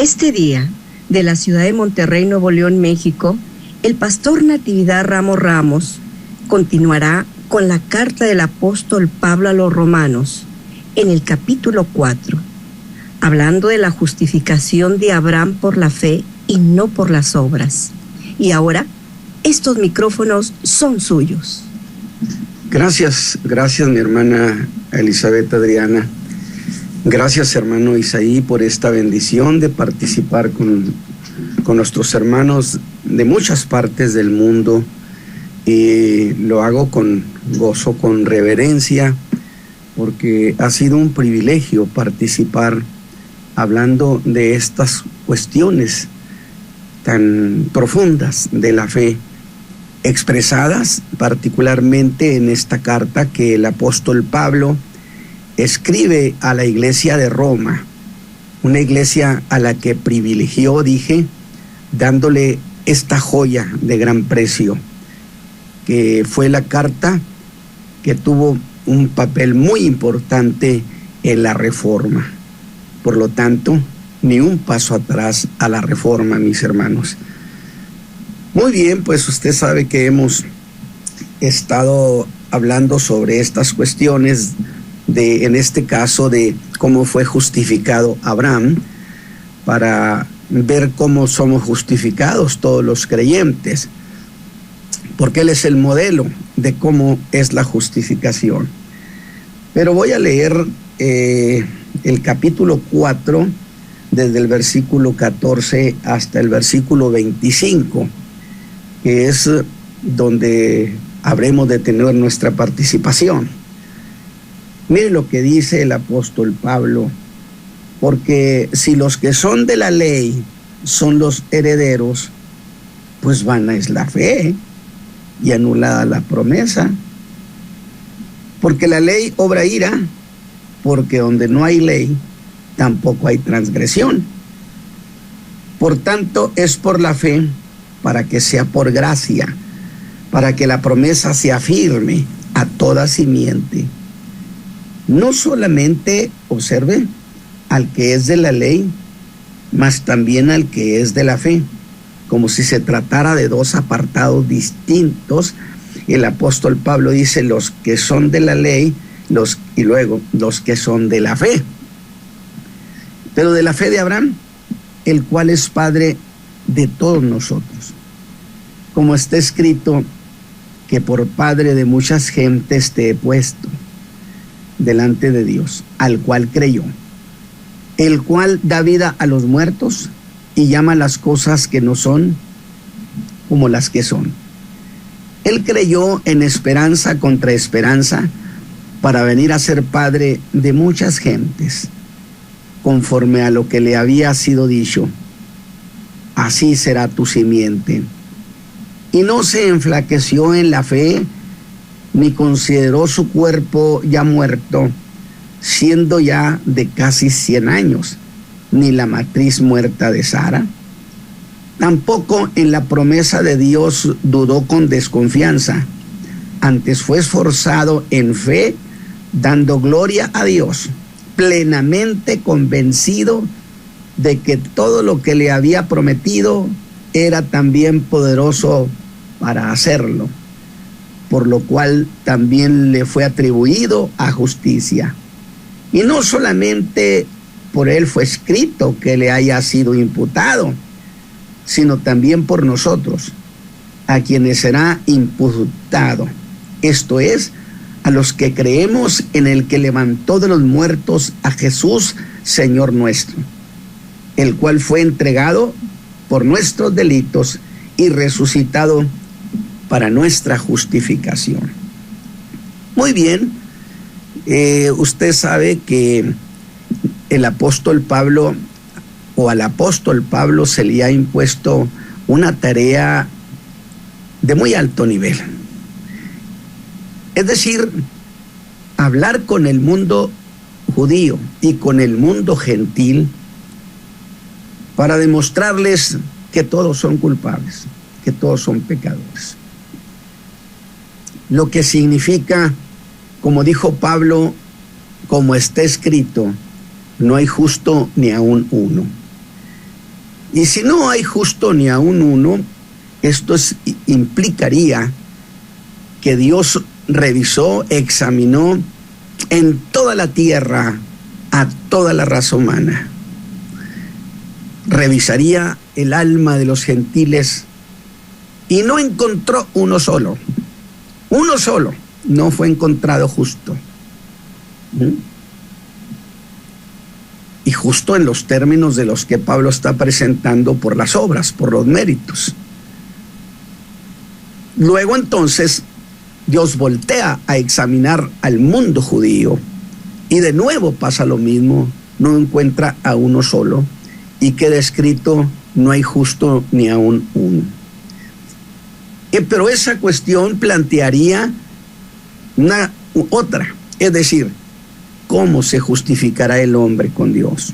Este día, de la ciudad de Monterrey, Nuevo León, México, el pastor Natividad Ramos continuará con la carta del apóstol Pablo a los Romanos, en el capítulo 4, hablando de la justificación de Abraham por la fe y no por las obras. Y ahora, estos micrófonos son suyos. Gracias mi hermana Elizabeth Adriana. Gracias, hermano Isaí, por esta bendición de participar con nuestros hermanos de muchas partes del mundo. Y lo hago con gozo, con reverencia, porque ha sido un privilegio participar hablando de estas cuestiones tan profundas de la fe, expresadas particularmente en esta carta que el apóstol Pablo escribe a la iglesia de Roma, una iglesia a la que privilegió, dándole esta joya de gran precio, que fue la carta que tuvo un papel muy importante en la Reforma. Por lo tanto, ni un paso atrás a la Reforma, mis hermanos. Muy bien, pues usted sabe que hemos estado hablando sobre estas cuestiones en este caso de cómo fue justificado Abraham, para ver cómo somos justificados todos los creyentes, porque él es el modelo de cómo es la justificación. Pero voy a leer el capítulo 4, desde el versículo 14 hasta el versículo 25, que es donde habremos de tener nuestra participación. Mire lo que dice el apóstol Pablo: porque si los que son de la ley son los herederos, pues vana es la fe y anulada la promesa. Porque la ley obra ira, porque donde no hay ley, tampoco hay transgresión. Por tanto, es por la fe, para que sea por gracia, para que la promesa sea firme a toda simiente. No solamente, observe, al que es de la ley, mas también al que es de la fe, como si se tratara de dos apartados distintos. El apóstol Pablo dice los que son de la ley, y luego los que son de la fe. Pero de la fe de Abraham, el cual es padre de todos nosotros, como está escrito, que por padre de muchas gentes te he puesto delante de Dios, al cual creyó, el cual da vida a los muertos y llama las cosas que no son como las que son. Él creyó en esperanza contra esperanza, para venir a ser padre de muchas gentes, conforme a lo que le había sido dicho: así será tu simiente. Y no se enflaqueció en la fe, ni consideró su cuerpo ya muerto, siendo ya de casi 100 años, ni la matriz muerta de Sara. Tampoco en la promesa de Dios dudó con desconfianza, antes fue esforzado en fe, dando gloria a Dios, plenamente convencido de que todo lo que le había prometido era también poderoso para hacerlo, por lo cual también le fue atribuido a justicia. Y no solamente por él fue escrito que le haya sido imputado, sino también por nosotros, a quienes será imputado, esto es, a los que creemos en el que levantó de los muertos a Jesús, Señor nuestro, el cual fue entregado por nuestros delitos y resucitado para nuestra justificación. Muy bien, usted sabe que el apóstol Pablo, o al apóstol Pablo, se le ha impuesto una tarea de muy alto nivel. Es decir, hablar con el mundo judío y con el mundo gentil para demostrarles que todos son culpables, que todos son pecadores. Lo que significa, como dijo Pablo, como está escrito, no hay justo ni aun uno. Y si no hay justo ni aún uno, esto implicaría que Dios revisó, examinó en toda la tierra a toda la raza humana. Revisaría el alma de los gentiles y no encontró uno solo, no fue encontrado justo. Y justo en los términos de los que Pablo está presentando por las obras, por los méritos. Luego entonces Dios voltea a examinar al mundo judío y de nuevo pasa lo mismo, no encuentra a uno solo y queda escrito: no hay justo ni aún uno. Pero esa cuestión plantearía otra, es decir, ¿cómo se justificará el hombre con Dios?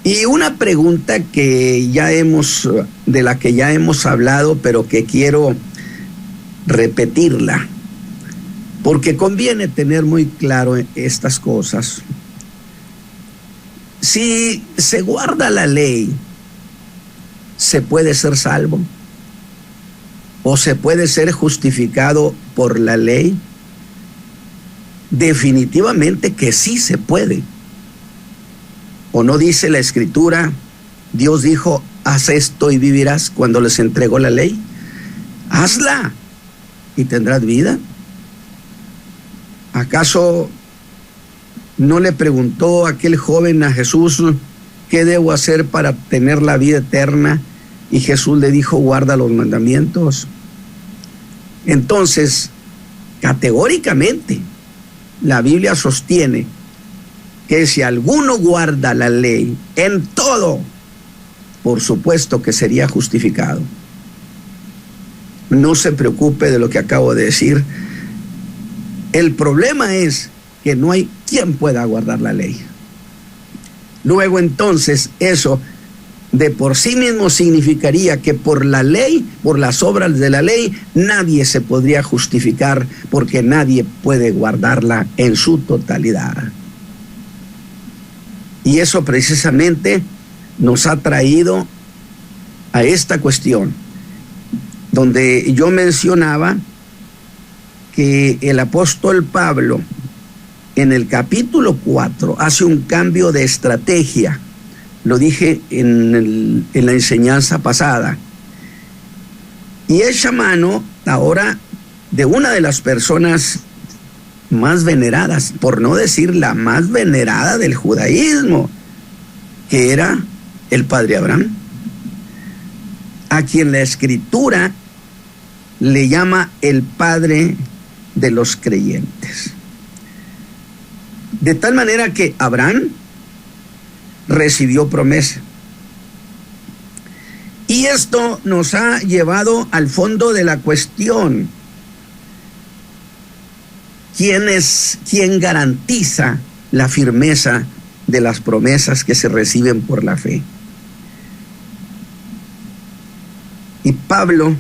Y una pregunta de la que ya hemos hablado, pero que quiero repetirla, porque conviene tener muy claro estas cosas. Si se guarda la ley, ¿se puede ser salvo? ¿O se puede ser justificado por la ley? Definitivamente que sí se puede. ¿O no dice la Escritura, Dios dijo, haz esto y vivirás, cuando les entregó la ley? Hazla y tendrás vida. ¿Acaso no le preguntó aquel joven a Jesús, ¿qué debo hacer para tener la vida eterna? Y Jesús le dijo, guarda los mandamientos. Entonces, categóricamente, la Biblia sostiene que si alguno guarda la ley en todo, por supuesto que sería justificado. No se preocupe de lo que acabo de decir. El problema es que no hay quien pueda guardar la ley. Luego entonces eso de por sí mismo significaría que por la ley, por las obras de la ley, nadie se podría justificar, porque nadie puede guardarla en su totalidad. Y eso precisamente nos ha traído a esta cuestión, donde yo mencionaba que el apóstol Pablo en el capítulo 4 hace un cambio de estrategia. Lo dije en la enseñanza pasada. Y echa mano ahora de una de las personas más veneradas, por no decir la más venerada del judaísmo, que era el padre Abraham, a quien la Escritura le llama el padre de los creyentes. De tal manera que Abraham recibió promesa. Y esto nos ha llevado al fondo de la cuestión. ¿Quién garantiza la firmeza de las promesas que se reciben por la fe? Y Pablo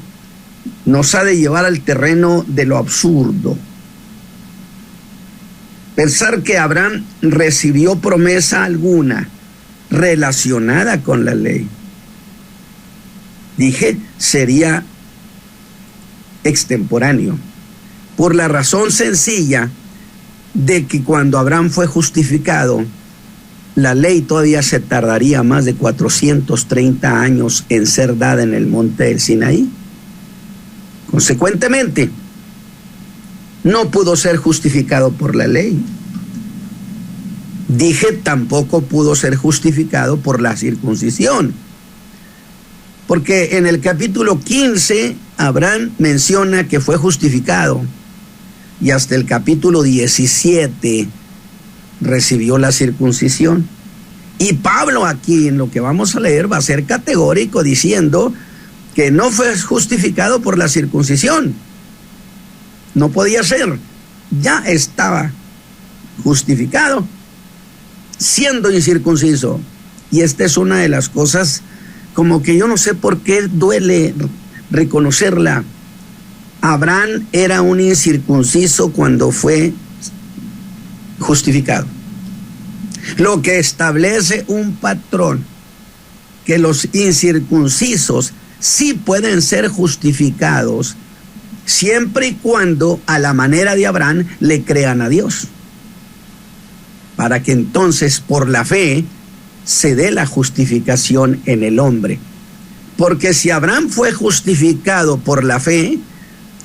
nos ha de llevar al terreno de lo absurdo. Pensar que Abraham recibió promesa alguna relacionada con la ley, dije, sería extemporáneo, por la razón sencilla de que cuando Abraham fue justificado, la ley todavía se tardaría más de 430 años en ser dada en el monte del Sinaí. Consecuentemente, no pudo ser justificado por la ley. Dije, tampoco pudo ser justificado por la circuncisión. Porque en el capítulo 15, Abraham menciona que fue justificado. Y hasta el capítulo 17 recibió la circuncisión. Y Pablo aquí, en lo que vamos a leer, va a ser categórico diciendo que no fue justificado por la circuncisión. No podía ser. Ya estaba justificado siendo incircunciso. Y esta es una de las cosas como que yo no sé por qué duele reconocerla. Abraham era un incircunciso cuando fue justificado. Lo que establece un patrón que los incircuncisos sí pueden ser justificados siempre y cuando a la manera de Abraham le crean a Dios, para que entonces por la fe se dé la justificación en el hombre. Porque si Abraham fue justificado por la fe,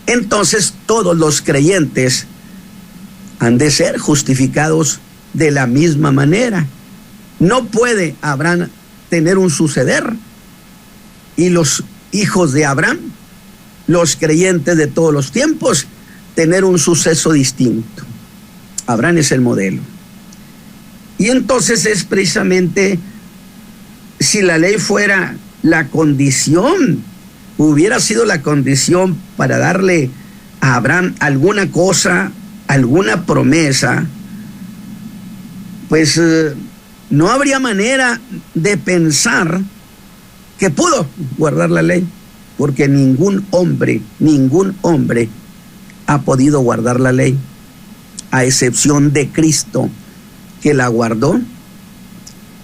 entonces todos los creyentes han de ser justificados de la misma manera. No puede Abraham tener un suceder y los hijos de Abraham, los creyentes de todos los tiempos, tener un suceso distinto. Abraham es el modelo. Y entonces es precisamente, si la ley fuera la condición, hubiera sido la condición para darle a Abraham alguna cosa, alguna promesa, pues no habría manera de pensar que pudo guardar la ley, porque ningún hombre ha podido guardar la ley, a excepción de Cristo, que la guardó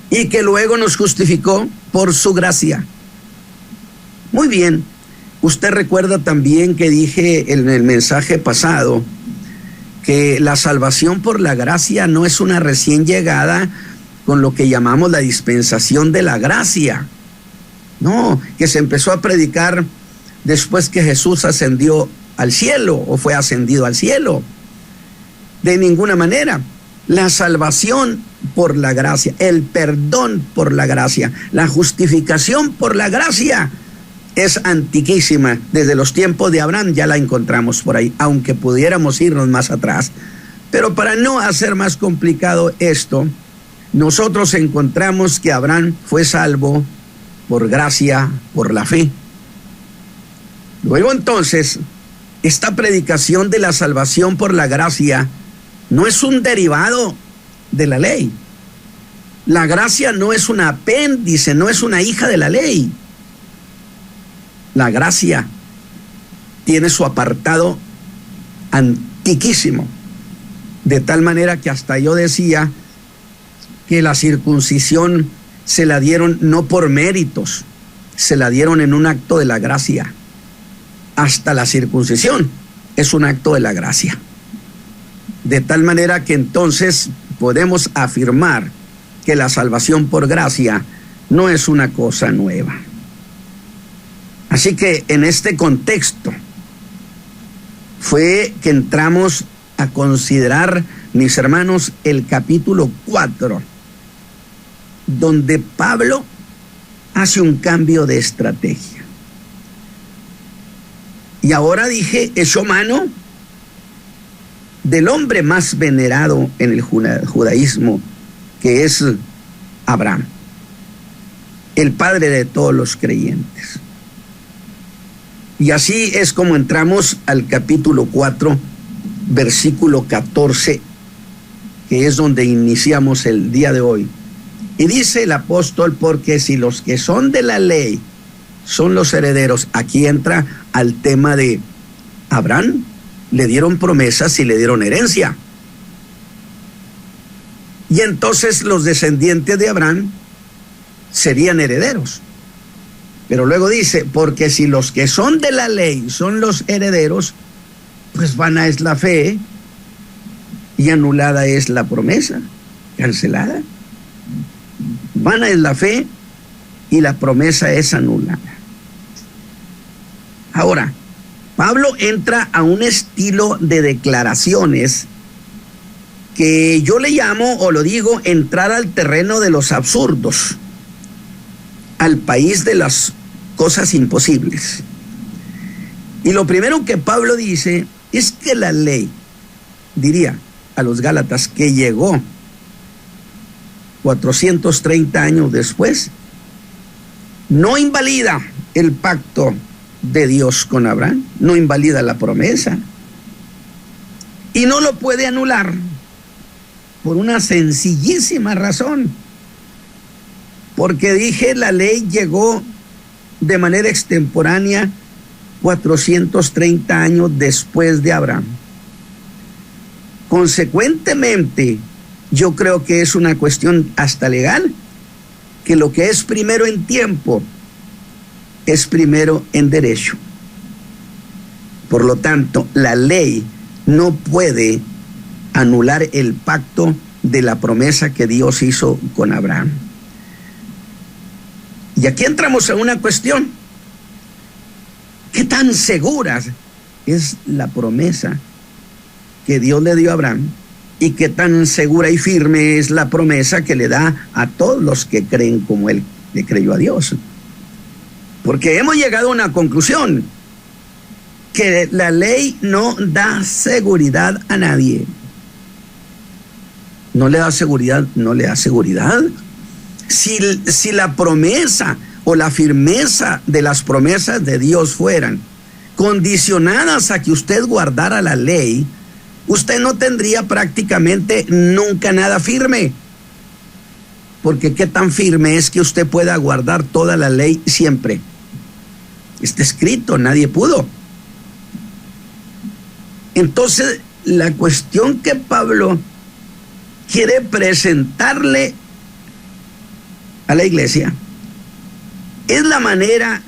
y que luego nos justificó por su gracia. Muy bien, usted recuerda también que dije en el mensaje pasado que la salvación por la gracia no es una recién llegada con lo que llamamos la dispensación de la gracia. No, que se empezó a predicar después que Jesús ascendió al cielo o fue ascendido al cielo. De ninguna manera. La salvación por la gracia, el perdón por la gracia, la justificación por la gracia es antiquísima. Desde los tiempos de Abraham ya la encontramos por ahí, aunque pudiéramos irnos más atrás. Pero para no hacer más complicado esto, nosotros encontramos que Abraham fue salvo por gracia, por la fe. Luego entonces, esta predicación de la salvación por la gracia no es un derivado de la ley. La gracia no es un apéndice, no es una hija de la ley. La gracia tiene su apartado antiquísimo, de tal manera que hasta yo decía que la circuncisión se la dieron no por méritos, se la dieron en un acto de la gracia. Hasta la circuncisión es un acto de la gracia. De tal manera que entonces podemos afirmar que la salvación por gracia no es una cosa nueva. Así que en este contexto fue que entramos a considerar, mis hermanos, el capítulo 4, donde Pablo hace un cambio de estrategia. Y ahora dije, echó mano del hombre más venerado en el judaísmo, que es Abraham, el padre de todos los creyentes. Y así es como entramos al capítulo 4, versículo 14, que es donde iniciamos el día de hoy. Y dice el apóstol, porque si los que son de la ley son los herederos, aquí entra al tema de Abraham, le dieron promesas y le dieron herencia. Y entonces los descendientes de Abraham serían herederos. Pero luego dice, porque si los que son de la ley son los herederos, pues vana es la fe y anulada es la promesa, cancelada. Vana es la fe y la promesa es anulada. Ahora, Pablo entra a un estilo de declaraciones que yo le llamo, o lo digo, entrar al terreno de los absurdos, al país de las cosas imposibles. Y lo primero que Pablo dice es que la ley, diría a los Gálatas, que llegó 430 años después, no invalida el pacto de Dios con Abraham, no invalida la promesa y no lo puede anular por una sencillísima razón, porque dije, la ley llegó de manera extemporánea 430 años después de Abraham. Consecuentemente, yo creo que es una cuestión hasta legal que lo que es primero en tiempo es primero en derecho. Por lo tanto, la ley no puede anular el pacto de la promesa que Dios hizo con Abraham. Y aquí entramos en una cuestión. ¿Qué tan segura es la promesa que Dios le dio a Abraham? ¿Y qué tan segura y firme es la promesa que le da a todos los que creen como él le creyó a Dios? Porque hemos llegado a una conclusión, que la ley no da seguridad a nadie. No le da seguridad, no le da seguridad. Si la promesa o la firmeza de las promesas de Dios fueran condicionadas a que usted guardara la ley, usted no tendría prácticamente nunca nada firme. Porque qué tan firme es que usted pueda guardar toda la ley siempre. Está escrito, nadie pudo. Entonces, la cuestión que Pablo quiere presentarle a la iglesia es la manera,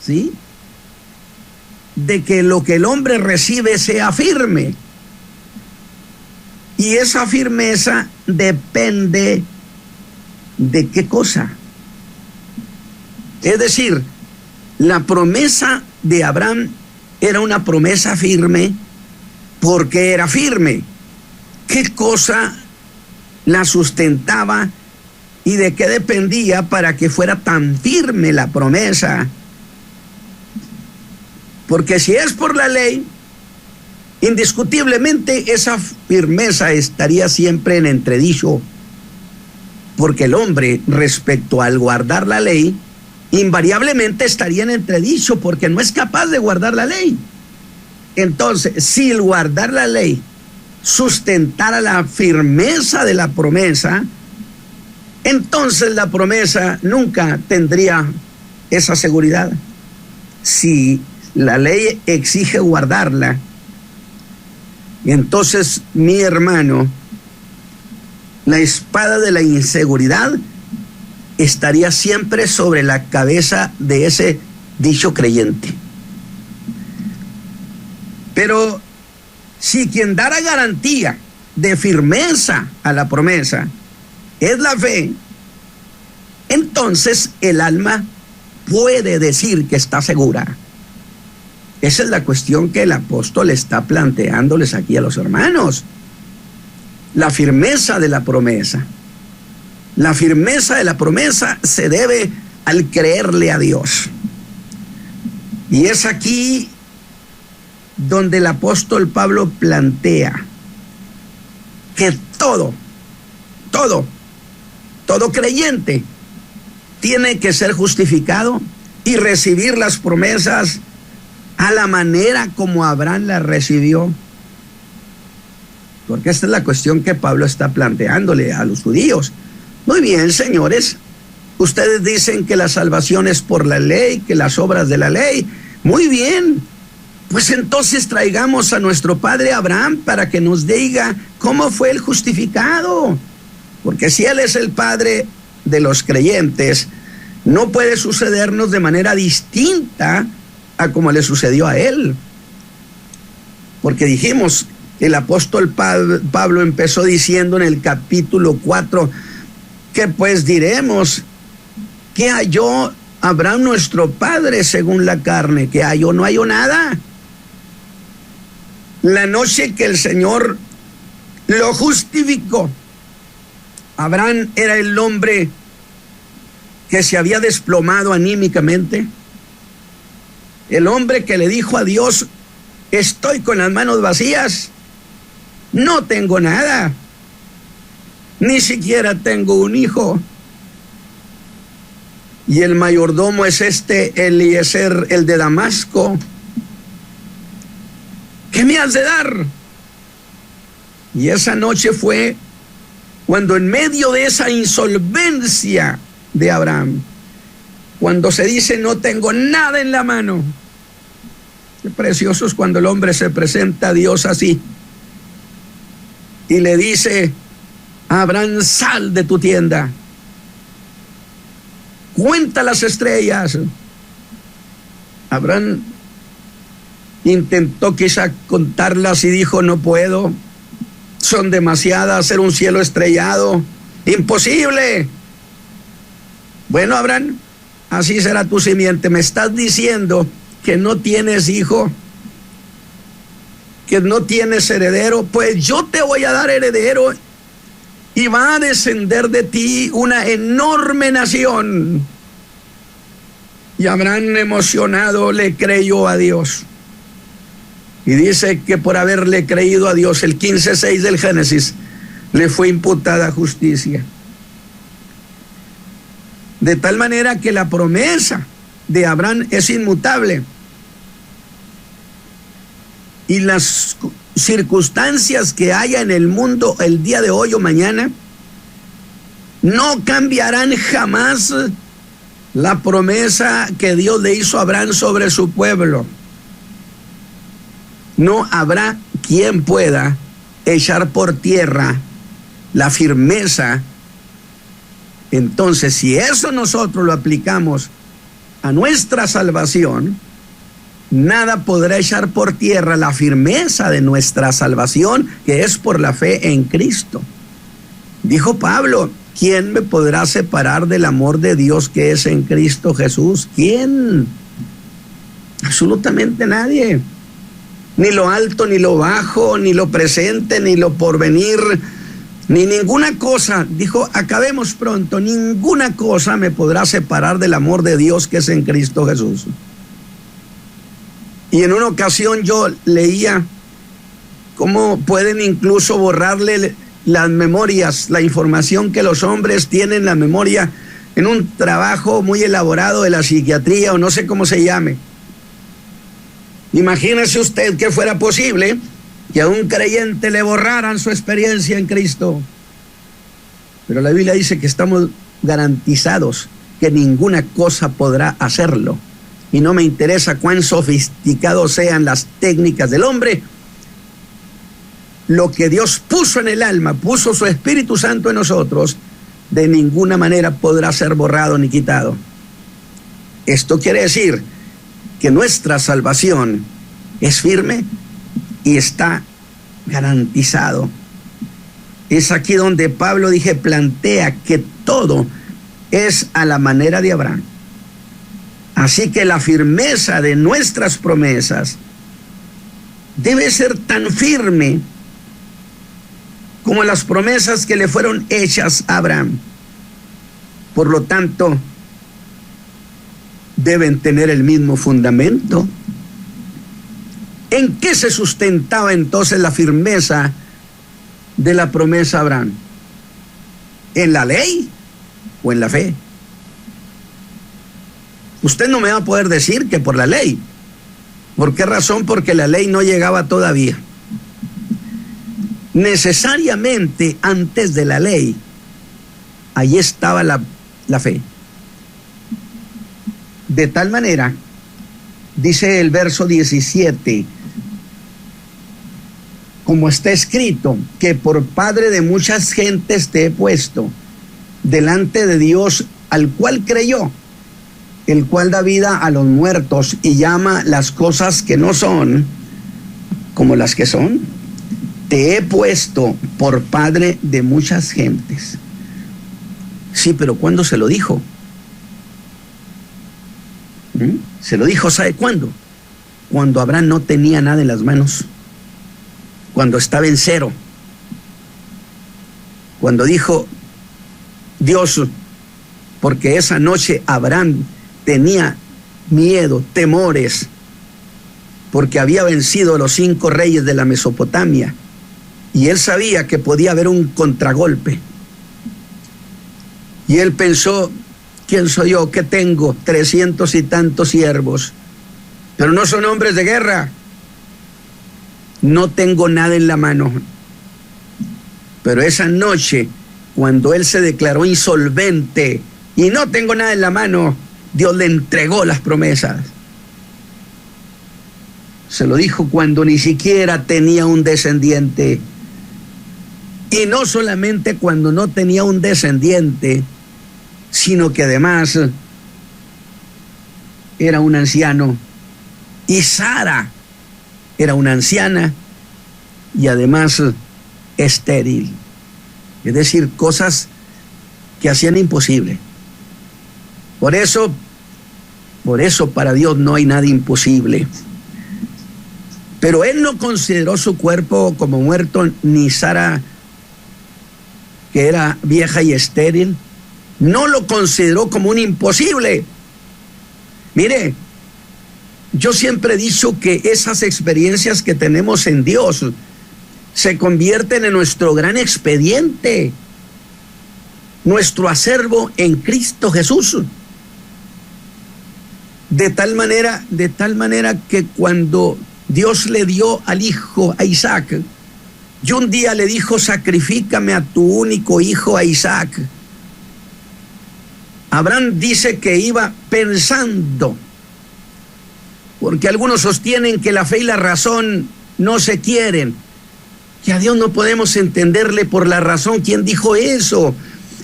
¿sí?, de que lo que el hombre recibe sea firme. Y esa firmeza depende de qué cosa. Es decir, la promesa de Abraham era una promesa firme porque era firme. ¿Qué cosa la sustentaba y de qué dependía para que fuera tan firme la promesa? Porque si es por la ley, indiscutiblemente esa firmeza estaría siempre en entredicho, porque el hombre, respecto al guardar la ley, invariablemente estaría en entredicho porque no es capaz de guardar la ley. Entonces, si el guardar la ley sustentara la firmeza de la promesa, entonces la promesa nunca tendría esa seguridad. Si la ley exige guardarla, entonces, mi hermano, la espada de la inseguridad estaría siempre sobre la cabeza de ese dicho creyente. Pero si quien dará garantía de firmeza a la promesa es la fe, entonces el alma puede decir que está segura. Esa es la cuestión que el apóstol está planteándoles aquí a los hermanos. La firmeza de la promesa. La firmeza de la promesa se debe al creerle a Dios. Y es aquí donde el apóstol Pablo plantea que todo creyente tiene que ser justificado y recibir las promesas a la manera como Abraham las recibió. Porque esta es la cuestión que Pablo está planteándole a los judíos. Muy bien, señores, ustedes dicen que la salvación es por la ley, que las obras de la ley. Muy bien, pues entonces traigamos a nuestro padre Abraham para que nos diga cómo fue el justificado. Porque si él es el padre de los creyentes, no puede sucedernos de manera distinta a como le sucedió a él. Porque dijimos, el apóstol Pablo empezó diciendo en el capítulo 4, que pues diremos, ¿qué halló Abraham nuestro padre según la carne? ¿Qué halló? No halló nada. La noche que el Señor lo justificó, Abraham era el hombre que se había desplomado anímicamente, el hombre que le dijo a Dios, estoy con las manos vacías, no tengo nada, ni siquiera tengo un hijo. Y el mayordomo es Eliezer, el de Damasco. ¿Qué me has de dar? Y esa noche fue cuando en medio de esa insolvencia de Abraham, cuando se dice no tengo nada en la mano, qué precioso es cuando el hombre se presenta a Dios así y le dice a Abraham, sal de tu tienda cuenta las estrellas. Abraham intentó quizá contarlas y dijo, no puedo, son demasiadas, hacer un cielo estrellado, imposible. Bueno, Abraham, así será tu simiente. Me estás diciendo que no tienes hijo, que no tienes heredero, pues yo te voy a dar heredero y va a descender de ti una enorme nación. Y Abraham, emocionado, le creyó a Dios. Y dice que por haberle creído a Dios, el 15:6 del Génesis, le fue imputada justicia. De tal manera que la promesa de Abraham es inmutable. Y las circunstancias que haya en el mundo el día de hoy o mañana no cambiarán jamás la promesa que Dios le hizo a Abraham sobre su pueblo. No habrá quien pueda echar por tierra la firmeza. Entonces, si eso nosotros lo aplicamos a nuestra salvación, nada podrá echar por tierra la firmeza de nuestra salvación, que es por la fe en Cristo. Dijo Pablo, ¿quién me podrá separar del amor de Dios que es en Cristo Jesús? ¿Quién? Absolutamente nadie. Ni lo alto, ni lo bajo, ni lo presente, ni lo porvenir, ni ninguna cosa. Dijo, acabemos pronto, ninguna cosa me podrá separar del amor de Dios que es en Cristo Jesús. Y en una ocasión yo leía cómo pueden incluso borrarle las memorias, la información que los hombres tienen en la memoria en un trabajo muy elaborado de la psiquiatría o no sé cómo se llame. Imagínese usted que fuera posible que a un creyente le borraran su experiencia en Cristo. Pero la Biblia dice que estamos garantizados que ninguna cosa podrá hacerlo. Y no me interesa cuán sofisticados sean las técnicas del hombre. Lo que Dios puso en el alma, puso su Espíritu Santo en nosotros, de ninguna manera podrá ser borrado ni quitado. Esto quiere decir que nuestra salvación es firme y está garantizado. Es aquí donde Pablo plantea que todo es a la manera de Abraham. Así que la firmeza de nuestras promesas debe ser tan firme como las promesas que le fueron hechas a Abraham. Por lo tanto, deben tener el mismo fundamento. ¿En qué se sustentaba entonces la firmeza de la promesa a Abraham? ¿En la ley o en la fe? Usted no me va a poder decir que por la ley. ¿Por qué razón? Porque la ley no llegaba todavía. Necesariamente antes de la ley, ahí estaba la fe. De tal manera, dice el verso 17, como está escrito, que por padre de muchas gentes te he puesto delante de Dios, al cual creyó, el cual da vida a los muertos y llama las cosas que no son como las que son. Te he puesto por padre de muchas gentes. Sí, pero ¿cuándo se lo dijo? Se lo dijo, ¿sabe cuándo? Cuando Abraham no tenía nada en las manos, cuando estaba en cero, cuando dijo Dios, porque esa noche Abraham tenía miedo, temores, porque había vencido a los 5 reyes de la Mesopotamia y él sabía que podía haber un contragolpe. Y él pensó, ¿quién soy yo? ¿Qué tengo? 300 y tantos siervos, pero no son hombres de guerra. No tengo nada en la mano. Pero esa noche, cuando él se declaró insolvente y no tengo nada en la mano, Dios le entregó las promesas. Se lo dijo cuando ni siquiera tenía un descendiente. Y no solamente cuando no tenía un descendiente, sino que además era un anciano y Sara era una anciana y además estéril. Es decir, cosas que hacían imposible. Por eso para Dios no hay nada imposible. Pero Él no consideró su cuerpo como muerto, ni Sara, que era vieja y estéril, no lo consideró como un imposible. Mire, yo siempre he dicho que esas experiencias que tenemos en Dios se convierten en nuestro gran expediente, nuestro acervo en Cristo Jesús. De tal manera que cuando Dios le dio al hijo, a Isaac, y un día le dijo: sacrifícame a tu único hijo, a Isaac. Abraham dice que iba pensando, porque algunos sostienen que la fe y la razón no se quieren, que a Dios no podemos entenderle por la razón. ¿Quién dijo eso?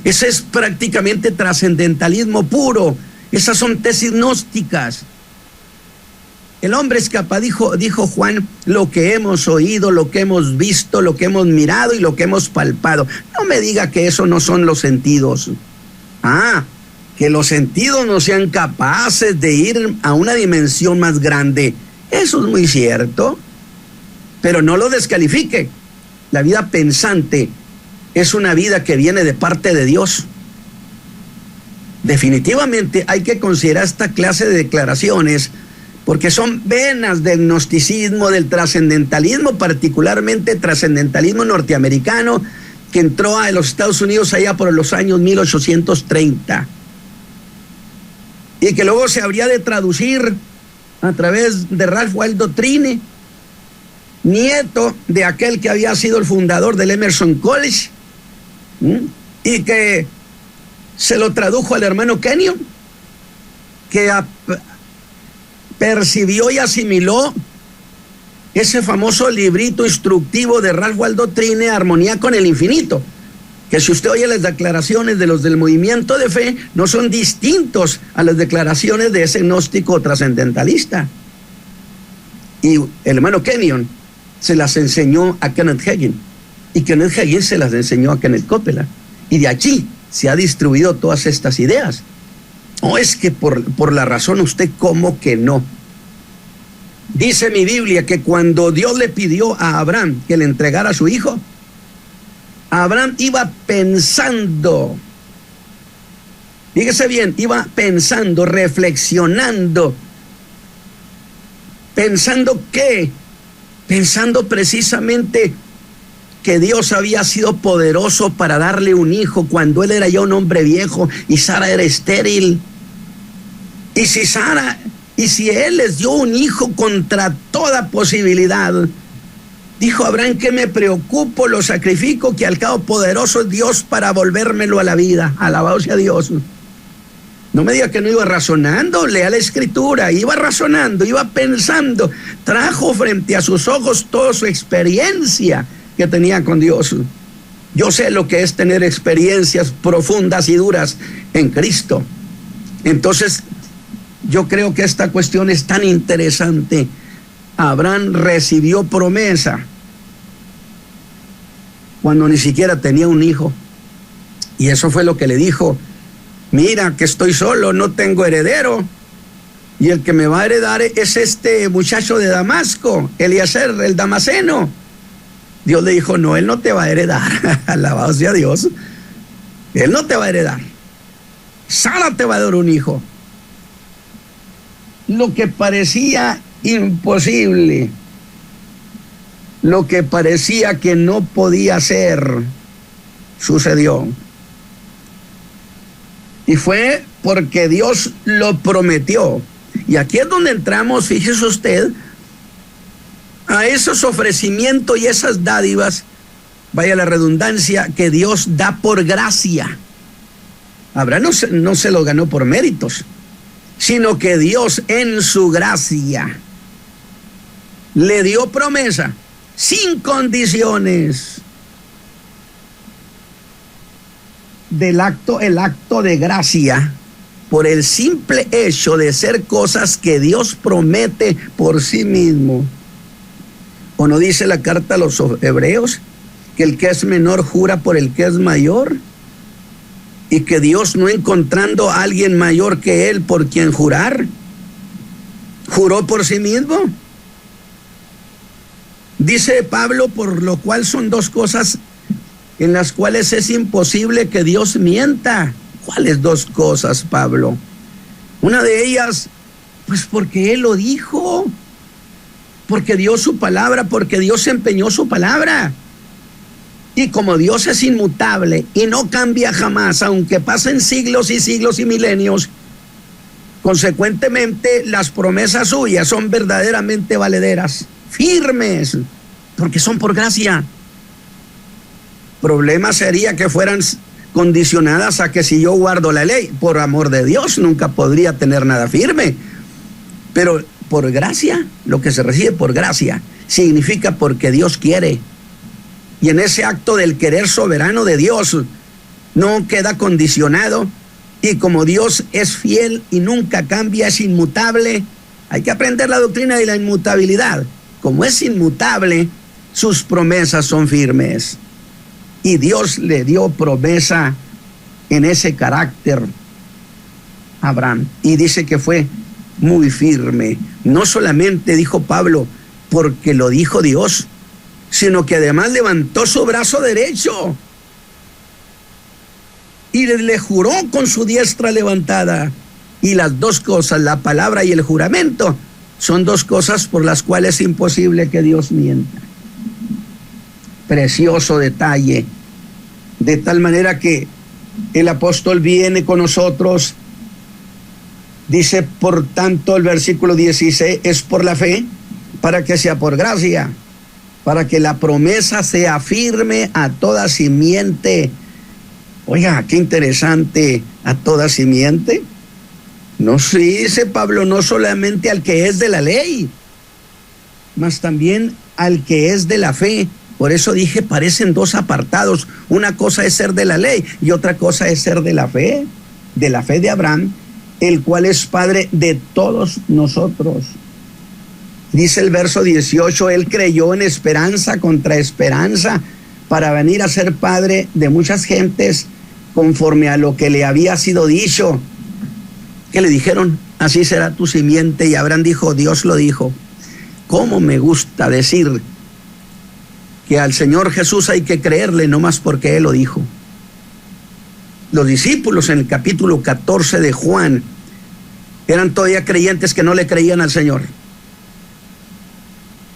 Ese es prácticamente trascendentalismo puro. Esas son tesis gnósticas. El hombre es capaz, dijo Juan, lo que hemos oído, lo que hemos visto, lo que hemos mirado y lo que hemos palpado. No me diga que eso no son los sentidos. Que los sentidos no sean capaces de ir a una dimensión más grande. Eso es muy cierto, pero no lo descalifique. La vida pensante es una vida que viene de parte de Dios. Definitivamente hay que considerar esta clase de declaraciones porque son venas del gnosticismo, del trascendentalismo, particularmente trascendentalismo norteamericano, que entró a los Estados Unidos allá por los años 1830 y que luego se habría de traducir a través de Ralph Waldo Trine, nieto de aquel que había sido el fundador del Emerson College, y que se lo tradujo al hermano Kenyon, que percibió y asimiló ese famoso librito instructivo de Ralph Waldo Trine, Armonía con el Infinito, que si usted oye las declaraciones de los del movimiento de fe, no son distintos a las declaraciones de ese gnóstico trascendentalista. Y el hermano Kenyon se las enseñó a Kenneth Hagin, y Kenneth Hagin se las enseñó a Kenneth Copeland, y de allí se ha distribuido todas estas ideas. ¿O es que por la razón usted cómo que no? Dice mi Biblia que cuando Dios le pidió a Abraham que le entregara a su hijo, Abraham iba pensando, fíjese bien, iba pensando, reflexionando. ¿Pensando qué? Pensando precisamente que Dios había sido poderoso para darle un hijo cuando él era ya un hombre viejo y Sara era estéril. Y si él les dio un hijo contra toda posibilidad, dijo Abraham: ¿qué me preocupo? Lo sacrifico, que al cabo poderoso es Dios para volvérmelo a la vida. Alabado sea Dios. No me diga que no iba razonando, lea la escritura, iba razonando, iba pensando, trajo frente a sus ojos toda su experiencia que tenía con Dios. Yo sé lo que es tener experiencias profundas y duras en Cristo. Entonces, yo creo que esta cuestión es tan interesante. Abraham recibió promesa cuando ni siquiera tenía un hijo. Y eso fue lo que le dijo: mira que estoy solo, no tengo heredero, y el que me va a heredar es este muchacho de Damasco, Eliezer, el damaseno. Dios le dijo: no, él no te va a heredar. Alabado sea Dios. Él no te va a heredar. Sara te va a dar un hijo. Lo que parecía imposible, lo que parecía que no podía ser, sucedió. Y fue porque Dios lo prometió. Y aquí es donde entramos, fíjese usted, a esos ofrecimientos y esas dádivas, vaya la redundancia, que Dios da por gracia. Abraham no se lo ganó por méritos, sino que Dios en su gracia le dio promesa sin condiciones. El acto de gracia por el simple hecho de ser cosas que Dios promete por sí mismo. ¿O no dice la carta a los hebreos que el que es menor jura por el que es mayor? Y que Dios, no encontrando a alguien mayor que él por quien jurar, juró por sí mismo. Dice Pablo, por lo cual son dos cosas en las cuales es imposible que Dios mienta. ¿Cuáles dos cosas, Pablo? Una de ellas, pues porque Él lo dijo, porque dio su palabra, porque Dios empeñó su palabra. Y como Dios es inmutable y no cambia jamás, aunque pasen siglos y siglos y milenios, consecuentemente las promesas suyas son verdaderamente valederas, firmes, porque son por gracia. Problema sería que fueran condicionadas a que si yo guardo la ley, por amor de Dios, nunca podría tener nada firme. Pero por gracia, lo que se recibe por gracia, significa porque Dios quiere. Y en ese acto del querer soberano de Dios, no queda condicionado. Y como Dios es fiel y nunca cambia, es inmutable, hay que aprender la doctrina de la inmutabilidad. Como es inmutable, sus promesas son firmes. Y Dios le dio promesa en ese carácter a Abraham. Y dice que fue muy firme. No solamente, dijo Pablo, porque lo dijo Dios, sino que además levantó su brazo derecho y le juró con su diestra levantada. Y las dos cosas, la palabra y el juramento, son dos cosas por las cuales es imposible que Dios mienta. Precioso detalle, de tal manera que el apóstol viene con nosotros, dice, por tanto, el versículo 16, es por la fe, para que sea por gracia, para que la promesa sea firme a toda simiente. Oiga, qué interesante, a toda simiente. No, sí, dice Pablo, no solamente al que es de la ley, mas también al que es de la fe. Por eso dije, parecen dos apartados. Una cosa es ser de la ley y otra cosa es ser de la fe de Abraham, el cual es padre de todos nosotros. Dice el verso 18, él creyó en esperanza contra esperanza para venir a ser padre de muchas gentes conforme a lo que le había sido dicho. ¿Qué le dijeron? Así será tu simiente. Y Abraham dijo, Dios lo dijo. ¿Cómo me gusta decir que al Señor Jesús hay que creerle nomás porque Él lo dijo? Los discípulos en el capítulo 14 de Juan eran todavía creyentes que no le creían al Señor.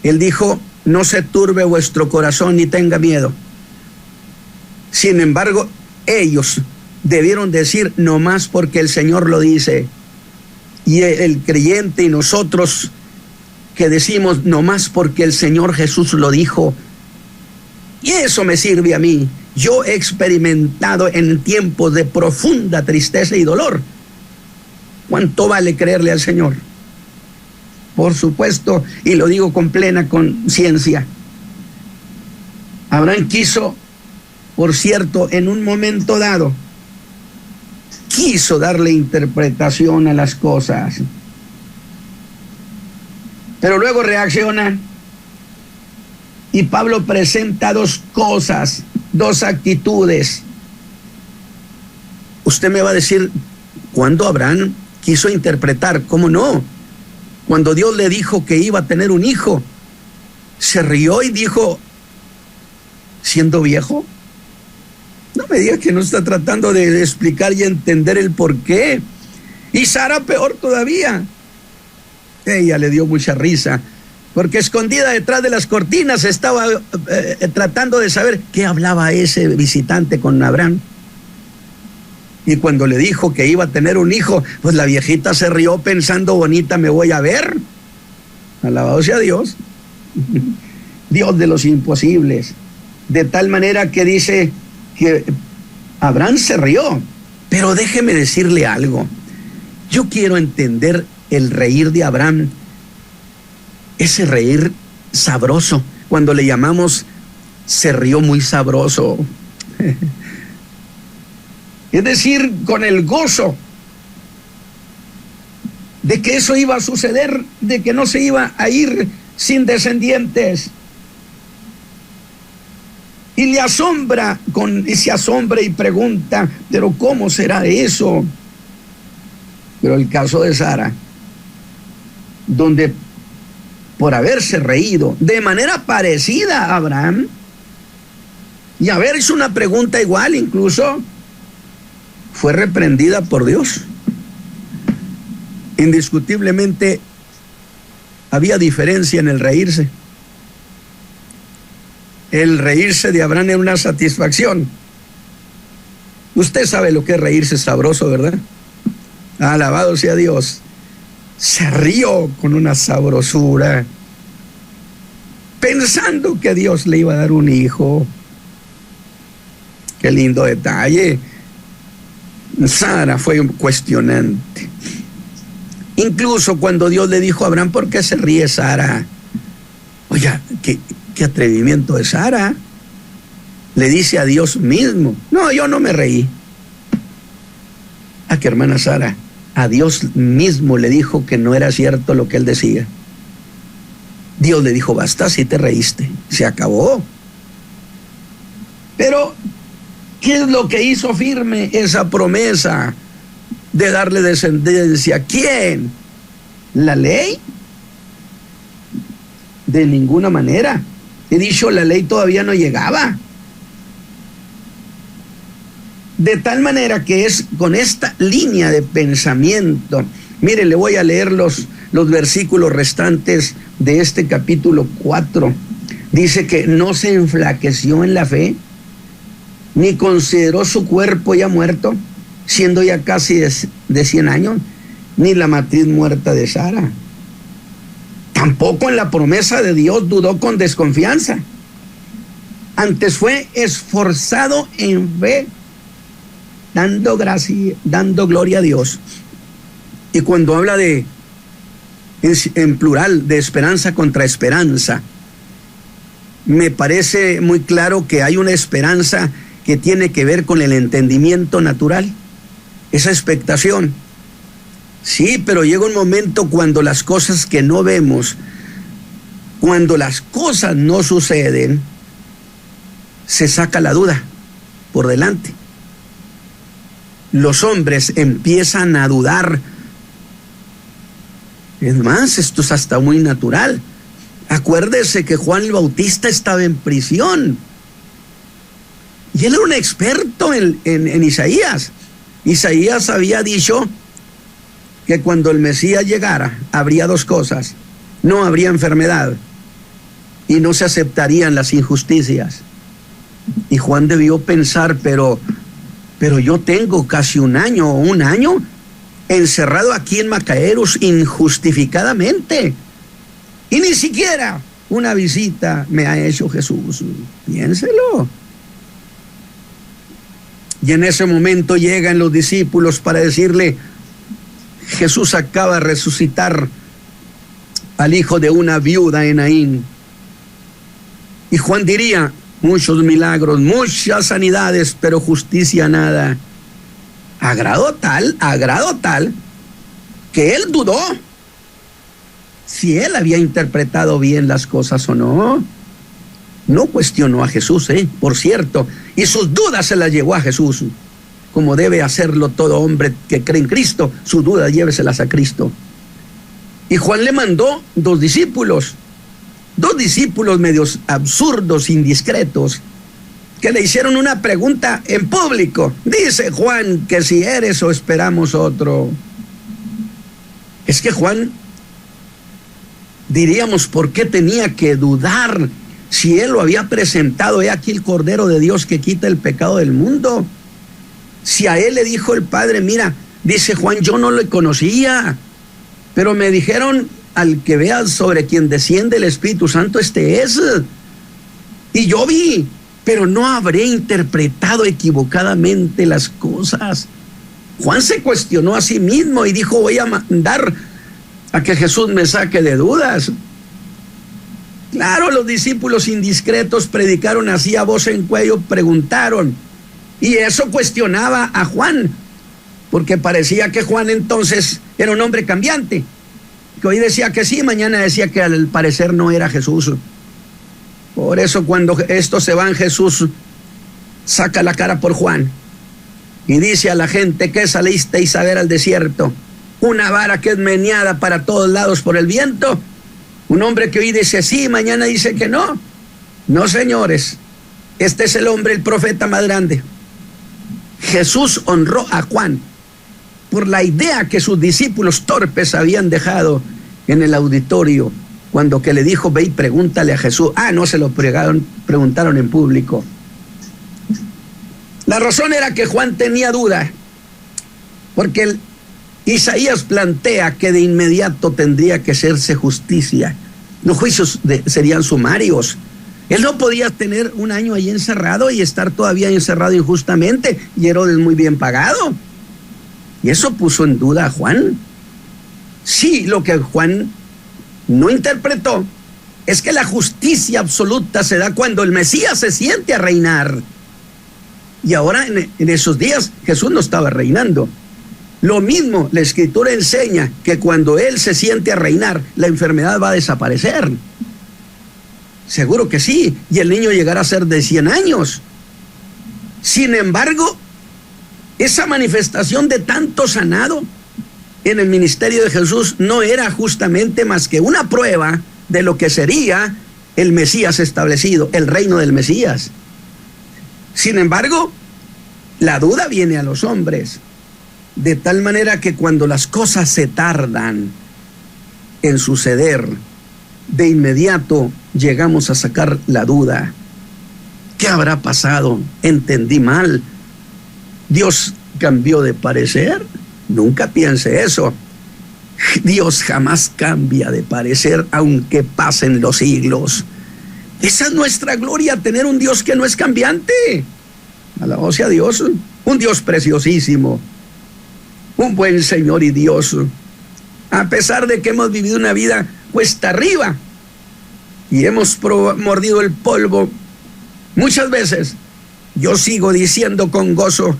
Él dijo, no se turbe vuestro corazón ni tenga miedo. Sin embargo, ellos debieron decir nomás porque el Señor lo dice. Y el creyente y nosotros que decimos nomás porque el Señor Jesús lo dijo. Y eso me sirve a mí. Yo he experimentado en tiempos de profunda tristeza y dolor. ¿Cuánto vale creerle al Señor? Por supuesto, y lo digo con plena conciencia. Abraham quiso, por cierto, en un momento dado, quiso darle interpretación a las cosas. Pero luego reacciona. Y Pablo presenta dos cosas, dos actitudes. Usted me va a decir, ¿cuándo Abraham quiso interpretar? ¿Cómo no? Cuando Dios le dijo que iba a tener un hijo, se rió y dijo, ¿siendo viejo? No me diga que no está tratando de explicar y entender el por qué. Y Sara peor todavía. Ella le dio mucha risa, porque escondida detrás de las cortinas estaba tratando de saber qué hablaba ese visitante con Abraham. Y cuando le dijo que iba a tener un hijo, pues la viejita se rió pensando, bonita me voy a ver. Alabado sea Dios. Dios de los imposibles. De tal manera que dice que Abraham se rió. Pero déjeme decirle algo. Yo quiero entender el reír de Abraham. Ese reír sabroso. Cuando le llamamos, se rió muy sabroso. Es decir, con el gozo de que eso iba a suceder, de que no se iba a ir sin descendientes. Y se asombra y pregunta, pero ¿cómo será eso? Pero el caso de Sara, donde por haberse reído de manera parecida a Abraham y haber hecho una pregunta igual, incluso fue reprendida por Dios. Indiscutiblemente había diferencia en el reírse. El reírse de Abraham era una satisfacción. Usted sabe lo que es reírse sabroso, ¿verdad? Alabado sea Dios. Se rió con una sabrosura, pensando que Dios le iba a dar un hijo. Qué lindo detalle. Sara fue cuestionante. Incluso cuando Dios le dijo a Abraham, ¿por qué se ríe Sara? Oiga, qué atrevimiento de Sara. Le dice a Dios mismo, no, yo no me reí. ¿A qué, hermana Sara? A Dios mismo le dijo que no era cierto lo que él decía. Dios le dijo, basta, si te reíste, se acabó. Pero, ¿qué es lo que hizo firme esa promesa de darle descendencia? ¿Quién? ¿La ley? De ninguna manera. He dicho, la ley todavía no llegaba. De tal manera que es con esta línea de pensamiento. Mire, le voy a leer los versículos restantes de este capítulo 4. Dice que no se enflaqueció en la fe, ni consideró su cuerpo ya muerto, siendo ya casi de 100 años, ni la matriz muerta de Sara. Tampoco en la promesa de Dios dudó con desconfianza. Antes fue esforzado en fe, dando gloria a Dios. Y cuando habla en plural, de esperanza contra esperanza, me parece muy claro que hay una esperanza que tiene que ver con el entendimiento natural, esa expectación. Sí, pero llega un momento cuando las cosas que no vemos, cuando las cosas no suceden, se saca la duda por delante. Los hombres empiezan a dudar. Es más, esto es hasta muy natural. Acuérdese que Juan el Bautista estaba en prisión. Y él era un experto en Isaías. Isaías había dicho que cuando el Mesías llegara, habría dos cosas. No habría enfermedad y no se aceptarían las injusticias. Y Juan debió pensar, pero yo tengo casi un año encerrado aquí en Macaerus injustificadamente. Y ni siquiera una visita me ha hecho Jesús. Piénselo. Y en ese momento llegan los discípulos para decirle, Jesús acaba de resucitar al hijo de una viuda en Naín. Y Juan diría, muchos milagros, muchas sanidades, pero justicia nada. Agradó tal, que él dudó si él había interpretado bien las cosas o no. No cuestionó a Jesús, por cierto, y sus dudas se las llevó a Jesús, como debe hacerlo todo hombre que cree en Cristo. Sus dudas lléveselas a Cristo. Y Juan le mandó dos discípulos medios absurdos, indiscretos, que le hicieron una pregunta en público. Dice Juan que si eres o esperamos otro. Es que Juan, diríamos, ¿por qué tenía que dudar si él lo había presentado? He aquí el Cordero de Dios que quita el pecado del mundo. Si a él le dijo el Padre, mira, dice Juan, yo no lo conocía, pero me dijeron, al que veas sobre quien desciende el Espíritu Santo, este es. Y yo vi, pero no habré interpretado equivocadamente las cosas. Juan se cuestionó a sí mismo y dijo, voy a mandar a que Jesús me saque de dudas. Claro, los discípulos indiscretos predicaron así a voz en cuello, preguntaron, y eso cuestionaba a Juan. porque parecía que Juan entonces era un hombre cambiante, que hoy decía que sí, mañana decía que al parecer no era Jesús. Por eso cuando estos se van, Jesús saca la cara por Juan y dice a la gente: ¿qué salisteis a ver al desierto? ¿Una vara que es meneada para todos lados por el viento? Un hombre que hoy dice sí, mañana dice que no. No, señores, este es el hombre, el profeta más grande. Jesús honró a Juan por la idea que sus discípulos torpes habían dejado en el auditorio, cuando que le dijo: ve y pregúntale a Jesús. No se lo preguntaron en público. La razón era que Juan tenía duda, porque Isaías plantea que de inmediato tendría que hacerse justicia. Los juicios serían sumarios. Él no podía tener un año ahí encerrado y estar todavía encerrado injustamente, y Herodes muy bien pagado. Y eso puso en duda a Juan. Sí, lo que Juan no interpretó es que la justicia absoluta se da cuando el Mesías se siente a reinar. Y ahora en esos días Jesús no estaba reinando. Lo mismo, la Escritura enseña que cuando Él se siente a reinar, la enfermedad va a desaparecer. Seguro que sí, y el niño llegará a ser de 100 años. Sin embargo, esa manifestación de tanto sanado en el ministerio de Jesús no era justamente más que una prueba de lo que sería el Mesías establecido, el reino del Mesías. Sin embargo, la duda viene a los hombres, de tal manera que cuando las cosas se tardan en suceder, de inmediato llegamos a sacar la duda. ¿Qué habrá pasado? ¿Entendí mal? ¿Dios cambió de parecer? Nunca piense eso. Dios jamás cambia de parecer, aunque pasen los siglos. Esa es nuestra gloria, tener un Dios que no es cambiante. Alabado sea Dios, un Dios preciosísimo, un buen Señor y Dios. A pesar de que hemos vivido una vida cuesta arriba y hemos mordido el polvo muchas veces, yo sigo diciendo con gozo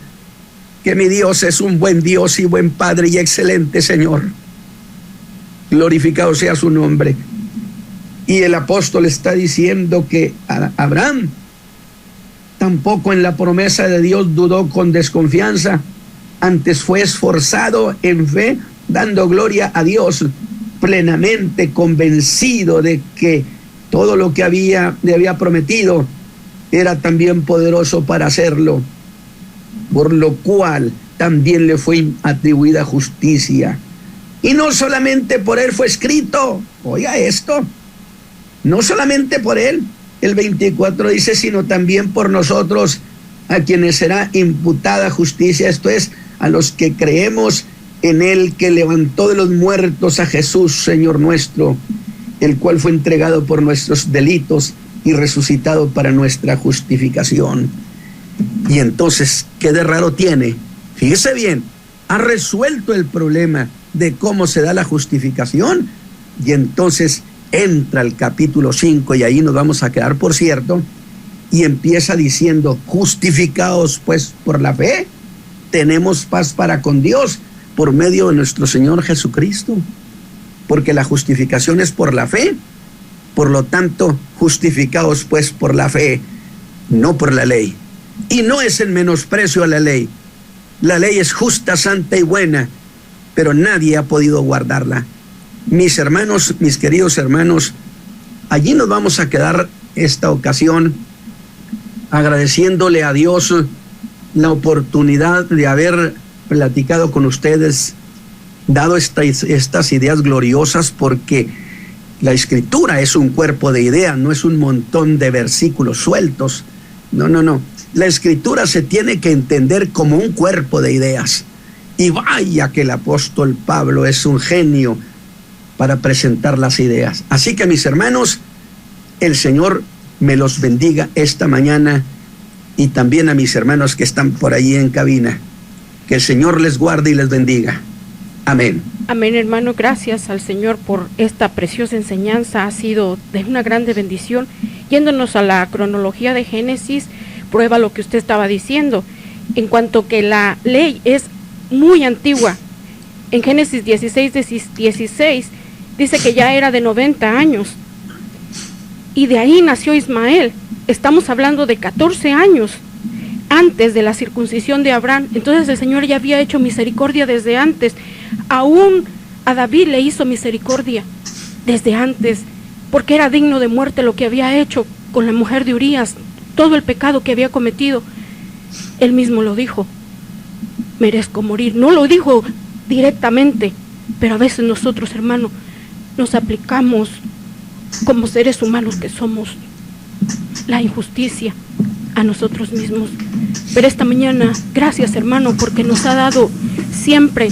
que mi Dios es un buen Dios y buen Padre y excelente Señor. Glorificado sea su nombre. Y el apóstol está diciendo que Abraham tampoco en la promesa de Dios dudó con desconfianza, antes fue esforzado en fe, dando gloria a Dios, plenamente convencido de que todo lo que le había prometido era también poderoso para hacerlo, por lo cual también le fue atribuida justicia. Y no solamente por él fue escrito, oiga esto, no solamente por él, el 24 dice, sino también por nosotros, a quienes será imputada justicia, esto es, a los que creemos en él, que levantó de los muertos a Jesús, Señor nuestro, el cual fue entregado por nuestros delitos y resucitado para nuestra justificación. Y entonces, ¿qué de raro tiene? Fíjese bien, ha resuelto el problema de cómo se da la justificación, y entonces entra el capítulo 5, y ahí nos vamos a quedar, por cierto, y empieza diciendo: justificados pues por la fe, tenemos paz para con Dios por medio de nuestro Señor Jesucristo, porque la justificación es por la fe. Por lo tanto, justificados pues por la fe, no por la ley. Y no es en menosprecio a la ley. La ley es justa, santa y buena, pero nadie ha podido guardarla. Mis hermanos, mis queridos hermanos, allí nos vamos a quedar esta ocasión, agradeciéndole a Dios la oportunidad de haber platicado con ustedes, dado estas ideas gloriosas, porque la Escritura es un cuerpo de ideas, no es un montón de versículos sueltos. No. La Escritura se tiene que entender como un cuerpo de ideas. Y vaya que el apóstol Pablo es un genio para presentar las ideas. Así que, mis hermanos, el Señor me los bendiga esta mañana, y también a mis hermanos que están por ahí en cabina. Que el Señor les guarde y les bendiga. Amén. Amén, hermano. Gracias al Señor por esta preciosa enseñanza. Ha sido de una grande bendición. Yéndonos a la cronología de Génesis, prueba lo que usted estaba diciendo. En cuanto que la ley es muy antigua. En Génesis 16 dice que ya era de 90 años. Y de ahí nació Ismael. Estamos hablando de 14 años antes de la circuncisión de Abraham. Entonces el Señor ya había hecho misericordia desde antes. Aún a David le hizo misericordia desde antes, porque era digno de muerte lo que había hecho con la mujer de Urías, todo el pecado que había cometido. Él mismo lo dijo: merezco morir. No lo dijo directamente, pero a veces nosotros, hermano, nos aplicamos como seres humanos que somos la injusticia a nosotros mismos. Pero esta mañana, gracias, hermano, porque nos ha dado siempre,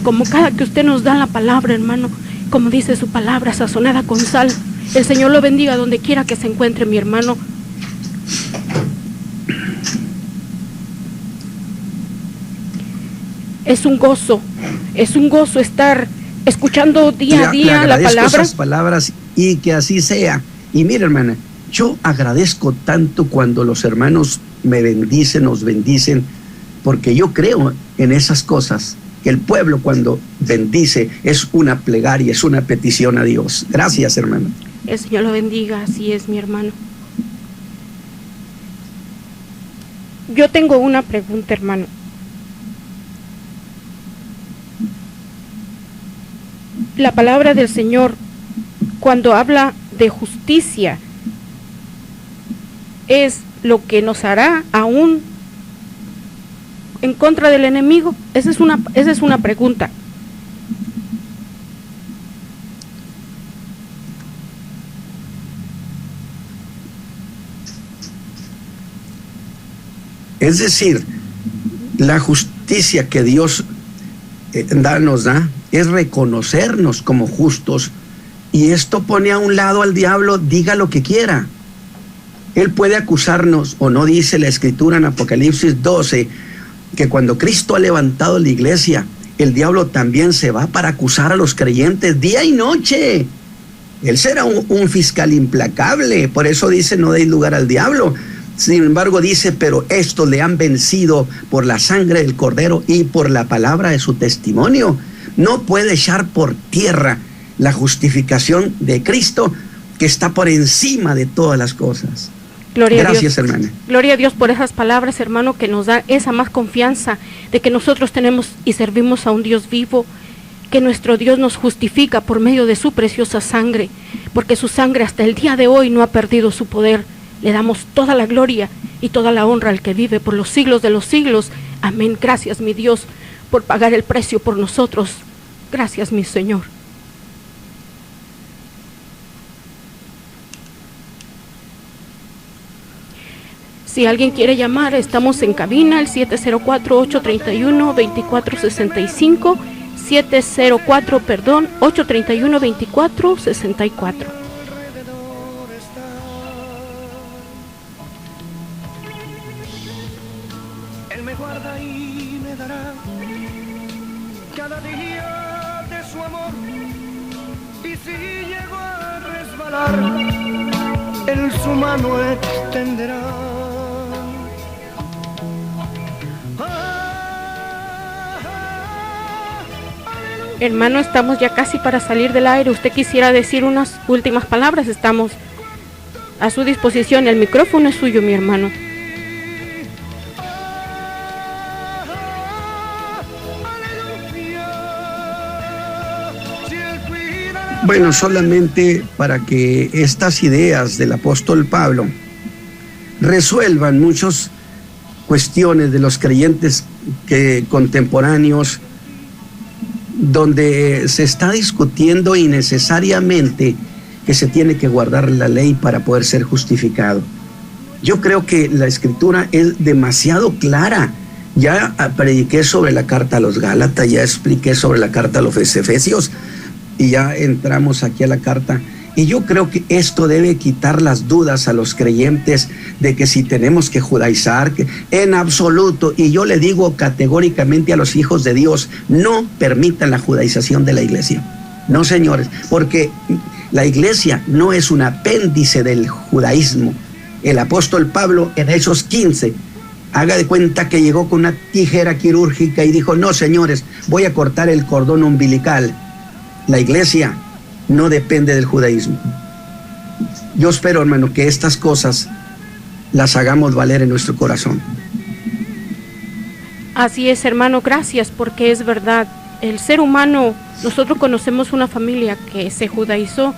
como cada que usted nos da la palabra, hermano, como dice su palabra, sazonada con sal. El Señor lo bendiga donde quiera que se encuentre, mi hermano. Es un gozo estar escuchando día a día la palabra. Esas palabras y que así sea. Y mira, hermana, yo agradezco tanto cuando los hermanos me bendicen, nos bendicen, porque yo creo en esas cosas, que el pueblo cuando bendice es una plegaria, es una petición a Dios. Gracias, hermano. El Señor lo bendiga, así es, mi hermano. Yo tengo una pregunta, hermano. La palabra del Señor, cuando habla de justicia, es lo que nos hará aún en contra del enemigo. Esa es una pregunta. Es decir, la justicia que Dios nos da es reconocernos como justos, y esto pone a un lado al diablo, diga lo que quiera. Él puede acusarnos, o no dice la Escritura en Apocalipsis 12, que cuando Cristo ha levantado la iglesia, el diablo también se va para acusar a los creyentes día y noche. Él será un fiscal implacable, por eso dice: no deis lugar al diablo. Sin embargo dice: pero estos le han vencido por la sangre del Cordero y por la palabra de su testimonio. No puede echar por tierra la justificación de Cristo, que está por encima de todas las cosas. Gloria Gracias, a Dios. Hermana. Gloria a Dios por esas palabras, hermano, que nos da esa más confianza de que nosotros tenemos y servimos a un Dios vivo, que nuestro Dios nos justifica por medio de su preciosa sangre, porque su sangre hasta el día de hoy no ha perdido su poder. Le damos toda la gloria y toda la honra al que vive por los siglos de los siglos. Amén. Gracias, mi Dios, por pagar el precio por nosotros. Gracias, mi Señor. Si alguien quiere llamar, estamos en cabina, el 704-831-2465, 831-2464. Él me guarda y me dará cada día de su amor, y si llego a resbalar, Él su mano extenderá. Hermano, estamos ya casi para salir del aire. ¿Usted quisiera decir unas últimas palabras? Estamos a su disposición. El micrófono es suyo, mi hermano. Bueno, solamente para que estas ideas del apóstol Pablo resuelvan muchas cuestiones de los creyentes contemporáneos, donde se está discutiendo innecesariamente que se tiene que guardar la ley para poder ser justificado. Yo creo que la Escritura es demasiado clara. Ya prediqué sobre la carta a los Gálatas, ya expliqué sobre la carta a los Efesios, y ya entramos aquí a la carta. Y yo creo que esto debe quitar las dudas a los creyentes de que si tenemos que judaizar, que en absoluto, y yo le digo categóricamente a los hijos de Dios: no permitan la judaización de la iglesia. No, señores, porque la iglesia no es un apéndice del judaísmo. El apóstol Pablo en Hechos 15 Haga de cuenta que llegó con una tijera quirúrgica y dijo, no, señores, voy a cortar el cordón umbilical. La iglesia no depende del judaísmo. Yo espero, hermano, que estas cosas las hagamos valer en nuestro corazón. Así es, hermano, gracias, porque es verdad. El ser humano, nosotros conocemos una familia que se judaizó,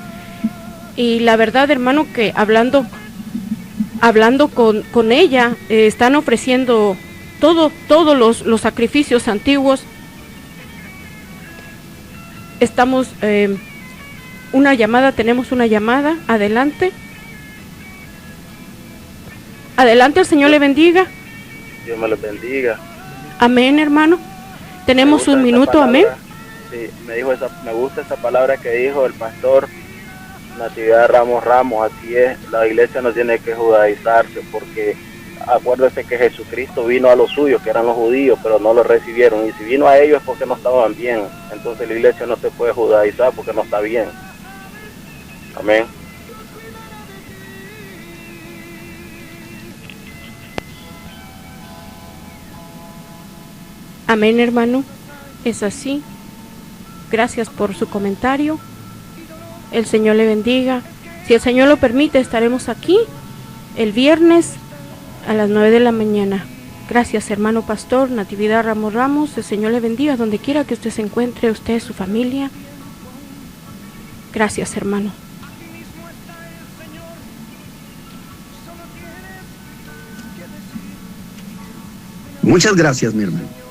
y la verdad, hermano, que hablando con ella, están ofreciendo todos los sacrificios antiguos. Estamos, tenemos una llamada, adelante. Adelante, el Señor le bendiga. Dios me los bendiga. Amén, hermano. Tenemos un minuto, amén. Sí, me gusta esa palabra que dijo el pastor Natividad Ramos, así es, la iglesia no tiene que judaizarse, porque acuérdese que Jesucristo vino a los suyos, que eran los judíos, pero no lo recibieron, y si vino a ellos es porque no estaban bien. Entonces la iglesia no se puede judaizar porque no está bien. Amén. Amén, hermano, es así. Gracias por su comentario. El Señor le bendiga. Si el Señor lo permite, estaremos aquí el viernes a las 9 de la mañana. Gracias, hermano pastor Natividad Ramos. El Señor le bendiga donde quiera que usted se encuentre, usted, su familia. Gracias, hermano. Muchas gracias, mi hermano.